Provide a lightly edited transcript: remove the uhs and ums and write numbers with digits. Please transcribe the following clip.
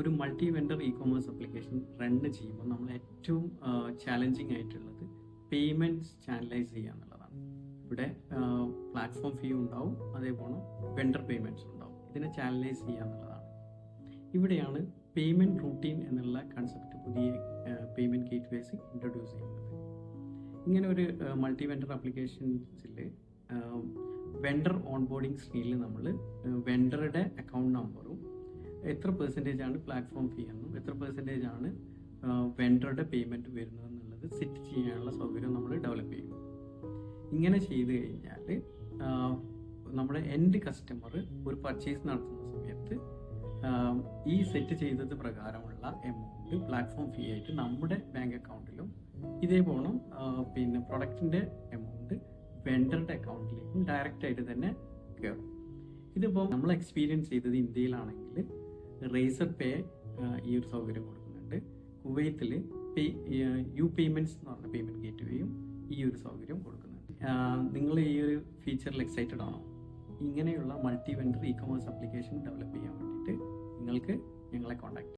ഒരു multi vendor E commerce application run ചെയ്യുമ്പോൾ നമ്മൾ ഏറ്റവും ചാലഞ്ചിങ് ആയിട്ടുള്ളത് പേയ്മെൻറ്റ്സ് ചാനലൈസ് ചെയ്യുക എന്നുള്ളതാണ്. ഇവിടെ പ്ലാറ്റ്ഫോം ഫീ ഉണ്ടാവും, അതേപോലെ വെണ്ടർ പേയ്മെൻറ്റ്സ് ഉണ്ടാവും. ഇതിനെ ചാനലൈസ് ചെയ്യുക എന്നുള്ളതാണ്. ഇവിടെയാണ് പേയ്മെൻറ്റ് റൂട്ടീൻ എന്നുള്ള കൺസെപ്റ്റ് പുതിയ പേയ്മെൻറ്റ് ഗേറ്റ്വേസ് ഇൻട്രൊഡ്യൂസ് ചെയ്യുന്നത്. ഇങ്ങനെ ഒരു മൾട്ടി വെൻഡർ ആപ്ലിക്കേഷൻസിൽ വെണ്ടർ ഓൺബോർഡിങ് സ്ക്രീനിൽ നമ്മൾ വെണ്ടറുടെ അക്കൗണ്ട് നമ്പറും എത്ര പെർസെൻറ്റേജ് ആണ് പ്ലാറ്റ്ഫോം ഫീ എന്നും എത്ര പെർസെൻറ്റേജ് ആണ് വെണ്ടറുടെ പേയ്മെൻറ്റ് വരുന്നത് എന്നുള്ളത് സെറ്റ് ചെയ്യാനുള്ള സൗകര്യം നമ്മൾ ഡെവലപ്പ് ചെയ്യും. ഇങ്ങനെ ചെയ്ത് കഴിഞ്ഞാൽ നമ്മുടെ എൻഡ് കസ്റ്റമർ ഒരു പർച്ചേസ് നടത്തുന്ന സമയത്ത് ഈ സെറ്റ് ചെയ്തത് പ്രകാരമുള്ള എമൗണ്ട് പ്ലാറ്റ്ഫോം ഫീ ആയിട്ട് നമ്മുടെ ബാങ്ക് അക്കൗണ്ടിലും ഇതേപോലെ പിന്നെ പ്രൊഡക്റ്റിൻ്റെ എമൗണ്ട് വെണ്ടറുടെ അക്കൗണ്ടിലേക്കും ഡയറക്റ്റ് ആയിട്ട് തന്നെ കയറും. ഇതിപ്പോൾ നമ്മൾ എക്സ്പീരിയൻസ് ചെയ്തത് ഇന്ത്യയിലാണെങ്കിൽ റേസർ പേ ഈ ഒരു സൗകര്യം കൊടുക്കുന്നുണ്ട്. കുവൈത്തിൽ യു പേയ്മെൻറ്റ്സ് എന്ന് പറഞ്ഞ പേയ്മെൻറ്റ് ഗേറ്റ്വേയും ഈ ഒരു സൗകര്യം കൊടുക്കുന്നുണ്ട്. നിങ്ങൾ ഈ ഒരു ഫീച്ചറിൽ എക്സൈറ്റഡ് ആണോ? ഇങ്ങനെയുള്ള multi vendor E commerce application develop ചെയ്യാൻ വേണ്ടിയിട്ട് നിങ്ങൾക്ക് ഞങ്ങളെ കോൺടാക്ട്